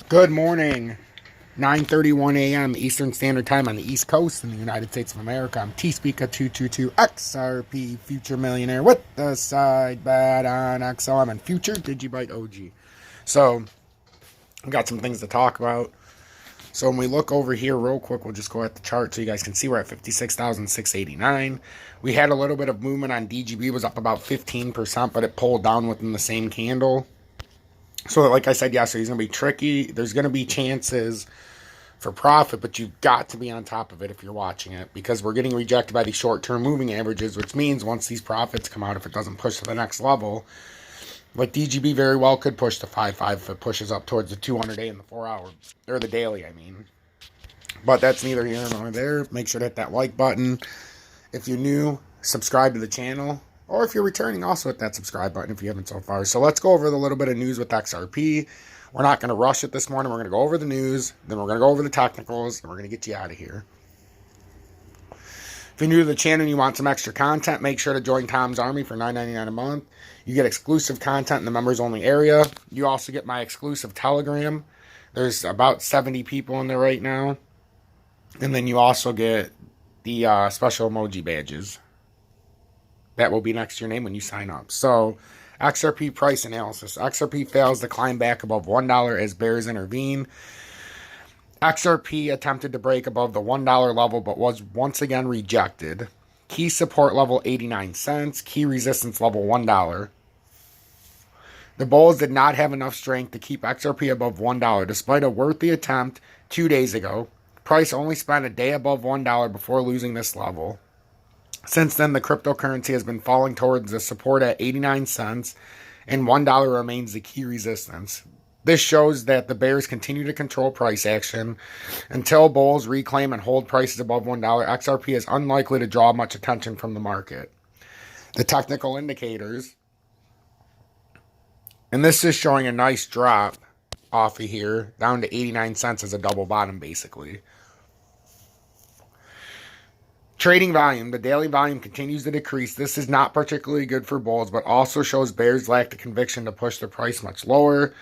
Good morning. 9:31 a.m. Eastern Standard Time on the East Coast in the United States of America. I'm T-Speaker 222 XRP Future Millionaire with the side bet on XLM and Future Digibyte OG. So, I've got some things to talk about. So when we look over here real quick, we'll just go at the chart so you guys can see we're at 56,689. We had a little bit of movement on DGB, was up about 15%, but it pulled down within the same candle. So like I said yesterday, it's going to be tricky. There's going to be chances for profit, but you've got to be on top of it if you're watching it, because we're getting rejected by these short-term moving averages, which means once these profits come out, if it doesn't push to the next level, like DGB very well could push to 5.5 if it pushes up towards the 200-day and the 4-hour, or the daily, I mean. But that's neither here nor there. Make sure to hit that like button. If you're new, subscribe to the channel. Or if you're returning, also hit that subscribe button if you haven't so far. So let's go over the little bit of news with XRP. We're not going to rush it this morning. We're going to go over the news. Then we're going to go over the technicals. And we're going to get you out of here. If you're new to the channel and you want some extra content, make sure to join Tom's Army for $9.99 a month. You get exclusive content in the members-only area. You also get my exclusive Telegram. There's about 70 people in there right now. And then you also get the special emoji badges. That will be next to your name when you sign up. So, XRP price analysis. XRP fails to climb back above $1 as bears intervene. XRP attempted to break above the $1 level, but was once again rejected. Key support level 89 cents. Key resistance level $1. The bulls did not have enough strength to keep XRP above $1, despite a worthy attempt 2 days ago. Price only spent a day above $1 before losing this level. Since then, the cryptocurrency has been falling towards the support at 89 cents, and $1 remains the key resistance. This shows that the bears continue to control price action. Until bulls reclaim and hold prices above $1, XRP is unlikely to draw much attention from the market. The technical indicators, and this is showing a nice drop off of here, down to 89 cents as a double bottom, basically. Trading volume. The daily volume continues to decrease. This is not particularly good for bulls, but also shows bears lack the conviction to push the price much lower.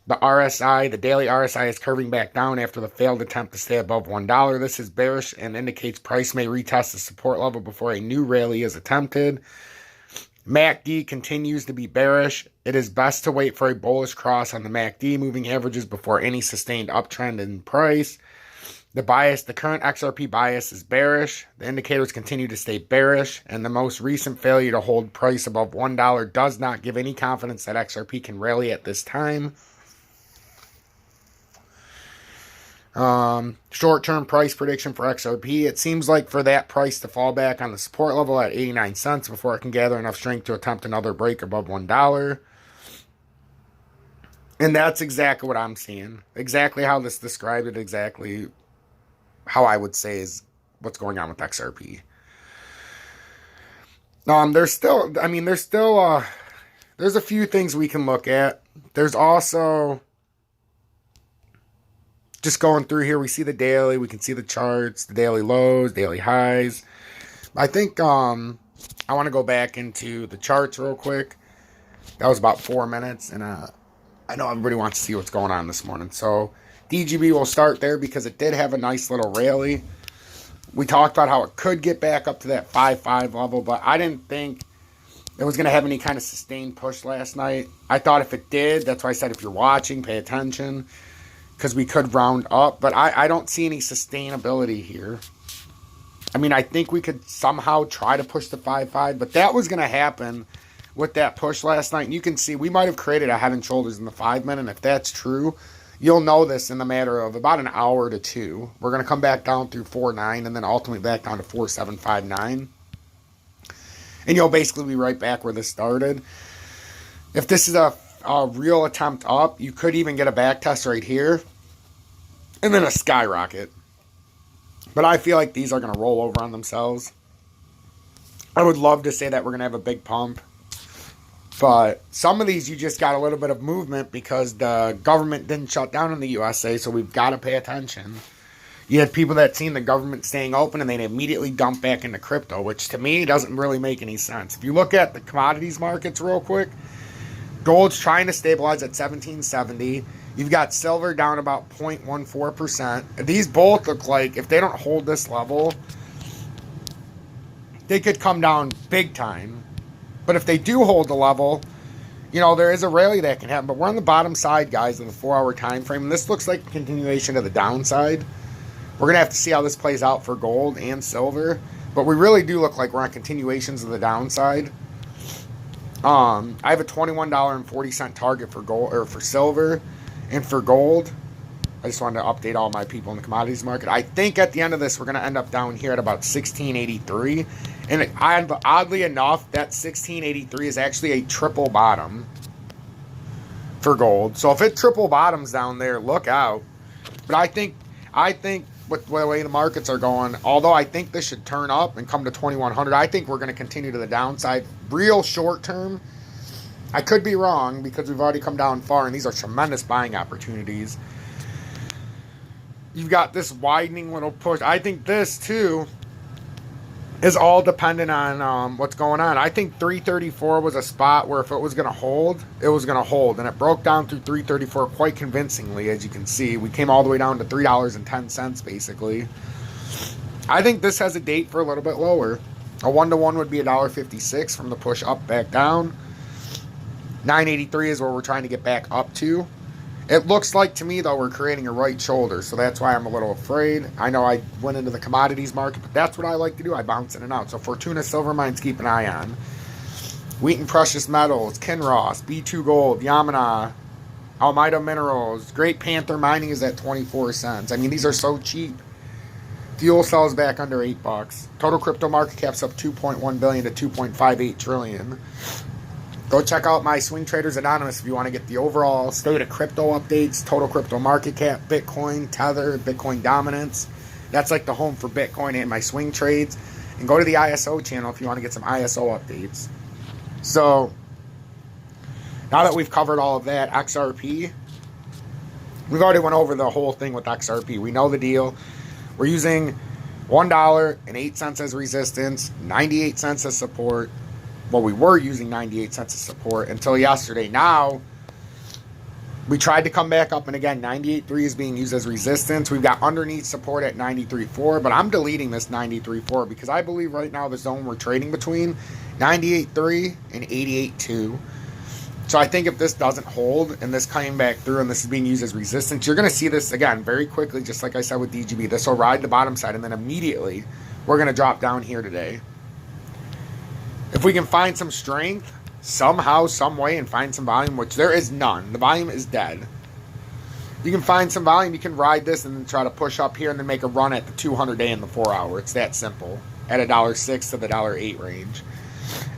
The RSI, the daily RSI, is curving back down after the failed attempt to stay above $1. This is bearish and indicates price may retest the support level before a new rally is attempted. MACD continues to be bearish. It is best to wait for a bullish cross on the MACD moving averages before any sustained uptrend in price. The current XRP bias is bearish. The indicators continue to stay bearish, and the most recent failure to hold price above $1 does not give any confidence that XRP can rally at this time. Short-term price prediction for XRP. It seems like for that price to fall back on the support level at 89 cents before it can gather enough strength to attempt another break above $1. And that's exactly what I'm seeing. Exactly how this described it, exactly how I would say is what's going on with XRP. There's a few things we can look at. There's also, just going through here, we see the daily, we can see the charts, the daily lows, daily highs. I think, I want to go back into the charts real quick. That was about 4 minutes, and I know everybody wants to see what's going on this morning. So DGB will start there because it did have a nice little rally. We talked about how it could get back up to that 5.5 level, but I didn't think it was going to have any kind of sustained push last night. I thought if it did, that's why I said if you're watching, pay attention, because we could round up. But I don't see any sustainability here. I mean, I think we could somehow try to push the 5.5, but that was going to happen with that push last night. And you can see we might have created a head and shoulders in the 5-minute. And if that's true, you'll know this in the matter of about an hour to two. We're going to come back down through 4.9 and then ultimately back down to 4.759. And you'll basically be right back where this started. If this is a real attempt up, you could even get a back test right here and then a skyrocket. But I feel like these are going to roll over on themselves. I would love to say that we're going to have a big pump. But some of these, you just got a little bit of movement because the government didn't shut down in the USA, so we've got to pay attention. You had people that seen the government staying open, and they'd immediately dump back into crypto, which to me doesn't really make any sense. If you look at the commodities markets real quick, gold's trying to stabilize at 1770. You've got silver down about 0.14%. These both look like, if they don't hold this level, they could come down big time. But if they do hold the level, you know, there is a rally that can happen. But we're on the bottom side, guys, of the 4-hour time frame. And this looks like a continuation of the downside. We're going to have to see how this plays out for gold and silver. But we really do look like we're on continuations of the downside. I have a $21.40 target for gold, or for silver, and for gold. I just wanted to update all my people in the commodities market. I think at the end of this, we're going to end up down here at about 1683. And oddly enough, that 1683 is actually a triple bottom for gold. So if it triple bottoms down there, look out. But I think with the way the markets are going, although I think this should turn up and come to 2100, I think we're going to continue to the downside real short term. I could be wrong because we've already come down far, and these are tremendous buying opportunities. You've got this widening little push. I think this too is all dependent on what's going on. I think 334 was a spot where if it was going to hold, it was going to hold. And it broke down through 334 quite convincingly, as you can see. We came all the way down to $3.10, basically. I think this has a date for a little bit lower. A 1-to-1 would be $1.56 from the push up, back down. 983 is where we're trying to get back up to. It looks like to me, though, we're creating a right shoulder, so that's why I'm a little afraid. I know I went into the commodities market, but that's what I like to do. I bounce in and out. So Fortuna Silver Mines, keep an eye on. Wheaton Precious Metals, Kinross, B2 Gold, Yamana, Almeida Minerals, Great Panther Mining is at 24 cents. I mean, these are so cheap. Fuel cells back under $8. Total crypto market cap's up 2.1 billion to 2.58 trillion. Go check out my Swing Traders Anonymous if you want to get the overall state of crypto updates, total crypto market cap, Bitcoin, Tether, Bitcoin dominance. That's like the home for Bitcoin and my swing trades. And go to the ISO channel if you want to get some ISO updates. So, now that we've covered all of that, XRP, we've already went over the whole thing with XRP. We know the deal. We're using $1.08 as resistance, 98 cents as support. Well, we were using 98 cents as support until yesterday. Now, we tried to come back up, and again, 98.3 is being used as resistance. We've got underneath support at 93.4, but I'm deleting this 93.4 because I believe right now the zone we're trading between 98.3 and 88.2. So I think if this doesn't hold and this came back through and this is being used as resistance, you're going to see this again very quickly, just like I said with DGB. This will ride the bottom side, and then immediately we're going to drop down here today. If we can find some strength somehow, some way, and find some volume, which there is none. The volume is dead. You can find some volume, you can ride this and then try to push up here and then make a run at the 200-day and the 4-hour. It's that simple. At $1.06 to the $1.08 range.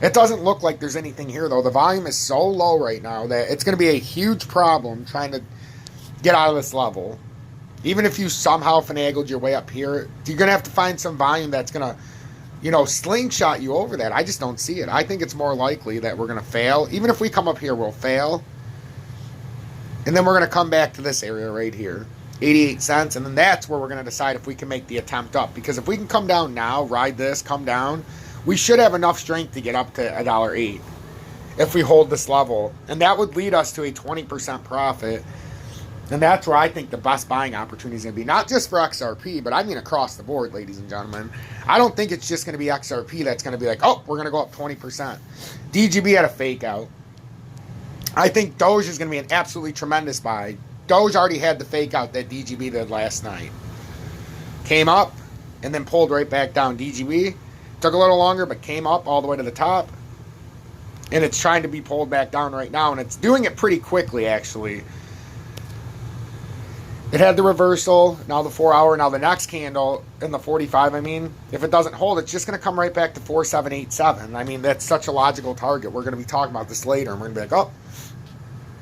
It doesn't look like there's anything here, though. The volume is so low right now that it's going to be a huge problem trying to get out of this level. Even if you somehow finagled your way up here, you're going to have to find some volume that's going to, you know, slingshot you over that. I just don't see it. I think it's more likely that we're going to fail. Even if we come up here, we'll fail. And then we're going to come back to this area right here. 88 cents. And then that's where we're going to decide if we can make the attempt up. Because if we can come down now, ride this, come down, we should have enough strength to get up to $1.08 if we hold this level. And that would lead us to a 20% profit. And that's where I think the best buying opportunity is going to be. Not just for XRP, but I mean across the board, ladies and gentlemen. I don't think it's just going to be XRP that's going to be like, oh, we're going to go up 20%. DGB had a fake out. I think Doge is going to be an absolutely tremendous buy. Doge already had the fake out that DGB did last night. Came up and then pulled right back down. DGB took a little longer, but came up all the way to the top. And it's trying to be pulled back down right now. And it's doing it pretty quickly, actually. It had the reversal, now the 4-hour, now the next candle in the 45. I mean, if it doesn't hold, it's just going to come right back to 4787. I mean, that's such a logical target. We're going to be talking about this later, and we're going to be like, oh,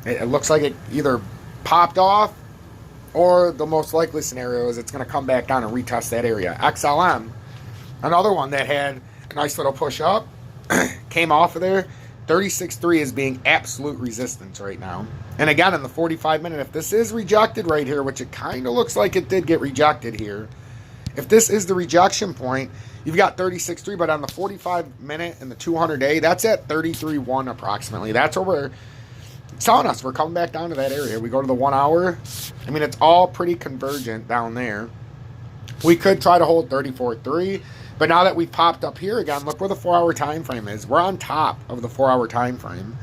it looks like it either popped off, or the most likely scenario is it's going to come back down and retest that area. XLM, another one that had a nice little push up, came off of there. 36.3 is being absolute resistance right now. And again, in the 45-minute, if this is rejected right here, which it kind of looks like it did get rejected here, if this is the rejection point, you've got 36.3, but on the 45-minute and the 200-day, that's at 33.1 approximately. That's where we're It's telling us we're coming back down to that area. We go to the 1 hour. I mean, it's all pretty convergent down there. We could try to hold 34.3, but now that we've popped up here again, look where the 4 hour time frame is. We're on top of the 4 hour time frame.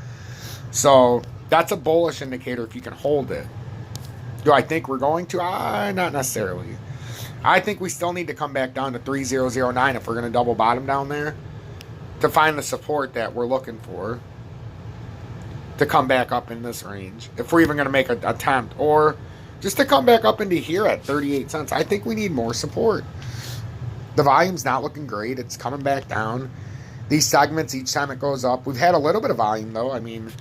So that's a bullish indicator if you can hold it. Do I think we're going to? Not necessarily. I think we still need to come back down to 3009 if we're going to double bottom down there to find the support that we're looking for to come back up in this range. If we're even going to make an attempt, or just to come back up into here at 38 cents. I think we need more support. The volume's not looking great. It's coming back down. These segments, each time it goes up. We've had a little bit of volume, though. I mean,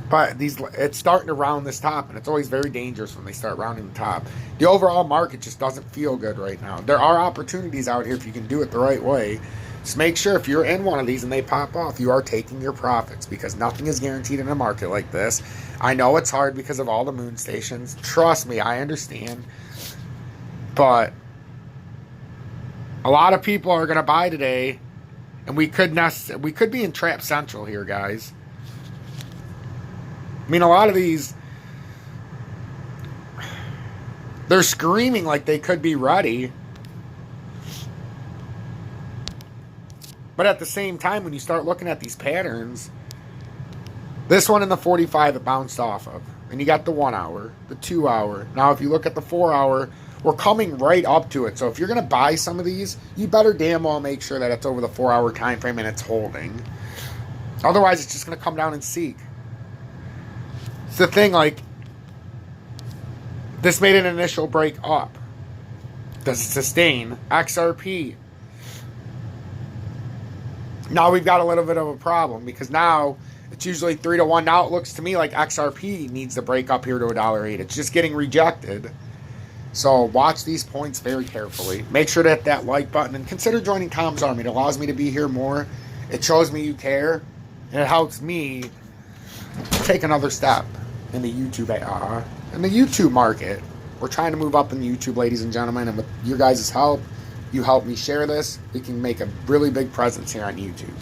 but it's starting to round this top, and it's always very dangerous when they start rounding the top. The overall market just doesn't feel good right now. There are opportunities out here if you can do it the right way. Just make sure if you're in one of these and they pop off, you are taking your profits, because nothing is guaranteed in a market like this. I know it's hard because of all the moon stations. Trust me, I understand. But a lot of people are going to buy today, and we could be in trap central here, guys. I mean, a lot of these, they're screaming like they could be ready. But at the same time, when you start looking at these patterns, this one in the 45 it bounced off of. And you got the 1 hour, the 2 hour. Now, if you look at the 4 hour, we're coming right up to it. So if you're going to buy some of these, you better damn well make sure that it's over the 4 hour time frame and it's holding. Otherwise, it's just going to come down and seek. It's the thing, like, this made an initial break up. Does it sustain? XRP. Now we've got a little bit of a problem, because now it's usually 3 to 1. Now it looks to me like XRP needs to break up here to $1.08. It's just getting rejected. So watch these points very carefully. Make sure to hit that like button and consider joining Tom's Army. It allows me to be here more. It shows me you care, and it helps me take another step in the YouTube market. We're trying to move up in the YouTube, ladies and gentlemen, and with your guys' help, you help me share this, we can make a really big presence here on YouTube.